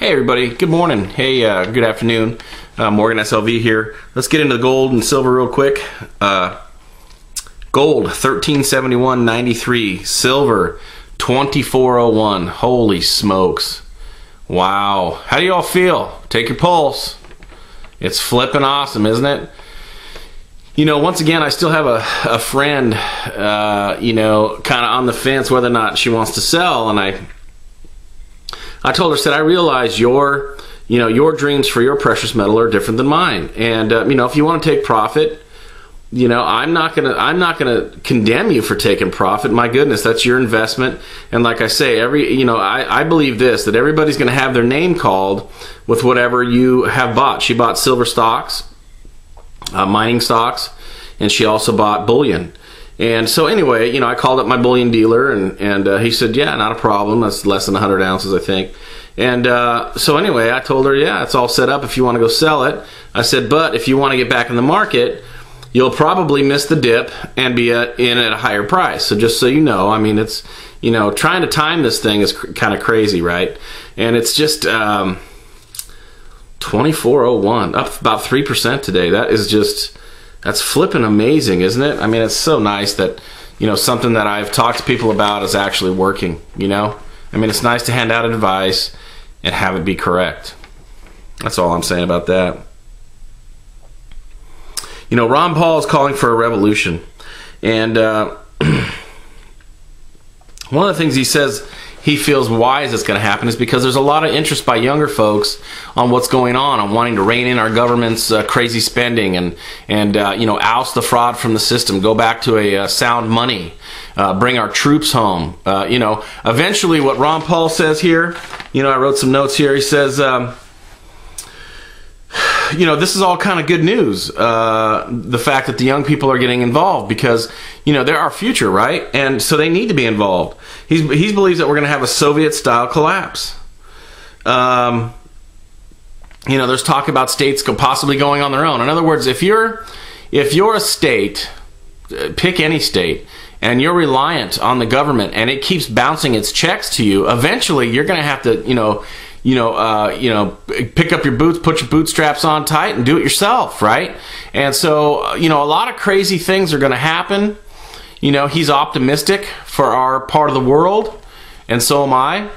Hey everybody, good morning. Hey, good afternoon. Morgan SLV here. Let's get into the gold and silver real quick. Gold 1371.93, silver 2401. Holy smokes. Wow. How do you all feel? Take your pulse. It's flipping awesome, isn't it? You know, once again, I still have a friend, you know, kind of on the fence whether or not she wants to sell, and I told her, said, I realize your dreams for your precious metal are different than mine, and you know, if you want to take profit, you know, I'm not gonna condemn you for taking profit. My goodness, that's your investment. And like I say, I believe this, that everybody's gonna have their name called with whatever you have bought. She bought silver stocks, mining stocks, and she also bought bullion. And so anyway, you know, I called up my bullion dealer, and he said, yeah, not a problem. That's less than 100 ounces, I think. And so anyway, I told her, yeah, it's all set up if you want to go sell it. I said, but if you want to get back in the market, you'll probably miss the dip and be in at a higher price. So just so you know, I mean, it's, you know, trying to time this thing is kind of crazy, right? And it's just 2401, up about 3% today. That is just... that's flipping amazing, isn't it? I mean, it's so nice that, you know, something that I've talked to people about is actually working, you know? I mean, it's nice to hand out advice and have it be correct. That's all I'm saying about that. You know, Ron Paul is calling for a revolution. And one of the things he says he feels wise it's going to happen is because there's a lot of interest by younger folks on what's going on wanting to rein in our government's crazy spending and you know, oust the fraud from the system, go back to a sound money, bring our troops home. You know, eventually what Ron Paul says here, you know, I wrote some notes here. He says, you know, this is all kind of good news, the fact that the young people are getting involved because, you know, they're our future, right? And so they need to be involved. He believes that we're going to have a Soviet-style collapse. You know, there's talk about states possibly going on their own. In other words, if you're a state, pick any state, and you're reliant on the government and it keeps bouncing its checks to you, eventually you're going to have to, pick up your boots, put your bootstraps on tight, and do it yourself, right? And so, you know, a lot of crazy things are going to happen. You know, he's optimistic for our part of the world, and so am I.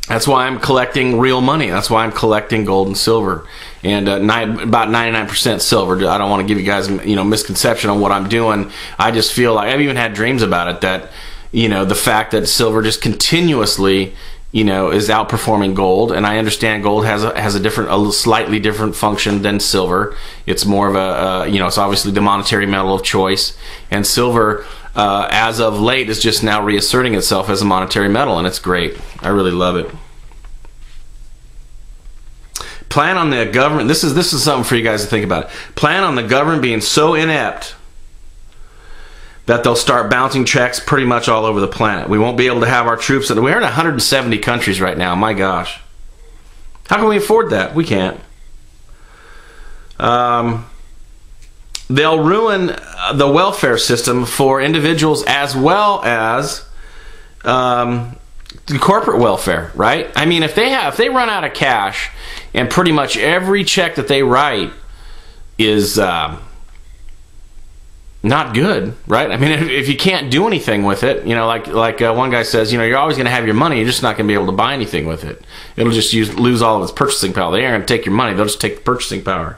That's why I'm collecting real money. That's why I'm collecting gold and silver, and about 99% silver. I don't want to give you guys, you know, misconception on what I'm doing. I just feel like I've even had dreams about it, that, you know, the fact that silver just continuously, you know, is outperforming gold, and I understand gold has a slightly different function than silver. It's more of a, you know, it's obviously the monetary metal of choice, and silver, as of late, is just now reasserting itself as a monetary metal, and it's great. I really love it. Plan on the government. This is something for you guys to think about. Plan on the government being so inept that they'll start bouncing checks pretty much all over the planet. We won't be able to have our troops. We're in 170 countries right now. My gosh. How can we afford that? We can't. They'll ruin the welfare system for individuals as well as the corporate welfare, right? I mean, if they run out of cash and pretty much every check that they write is not good, right? I mean, if you can't do anything with it, you know, like one guy says, you know, you're always going to have your money, you're just not going to be able to buy anything with it. It'll just lose all of its purchasing power. They aren't going to take your money, they'll just take the purchasing power.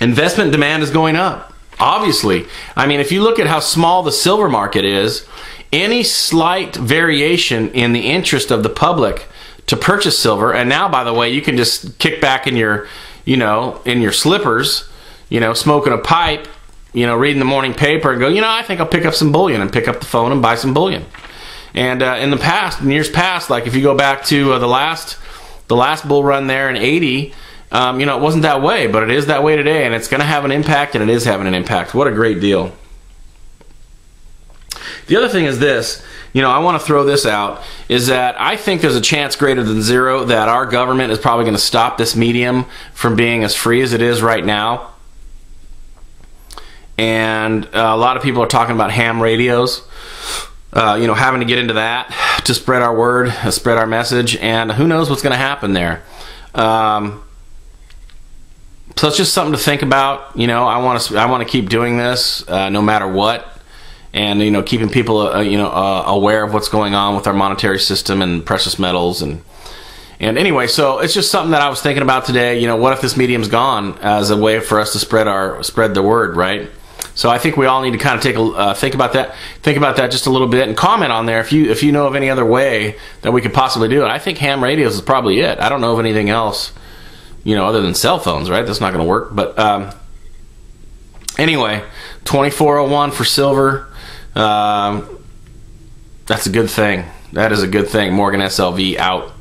Investment demand is going up, obviously. I mean, if you look at how small the silver market is, any slight variation in the interest of the public to purchase silver, and now, by the way, you can just kick back in your, you know, in your slippers, you know, smoking a pipe, you know, reading the morning paper and go, you know, I think I'll pick up some bullion, and pick up the phone and buy some bullion. And in years past, like if you go back to the last bull run there in 80, you know, it wasn't that way, but it is that way today, and it's going to have an impact, and it is having an impact. What a great deal. The other thing is this, you know, I want to throw this out, is that I think there's a chance greater than zero that our government is probably going to stop this medium from being as free as it is right now. And a lot of people are talking about ham radios. having to get into that to spread our word, spread our message, and who knows what's going to happen there. So it's just something to think about. I want to keep doing this no matter what, and keeping people aware of what's going on with our monetary system and precious metals and anyway. So it's just something that I was thinking about today. What if this medium's gone as a way for us to spread the word, right? So I think we all need to kind of think about that just a little bit, and comment on there if you know of any other way that we could possibly do it. I think ham radios is probably it. I don't know of anything else, other than cell phones, right? That's not going to work. But anyway, 2401 for silver. That's a good thing. That is a good thing. Morgan SLV out.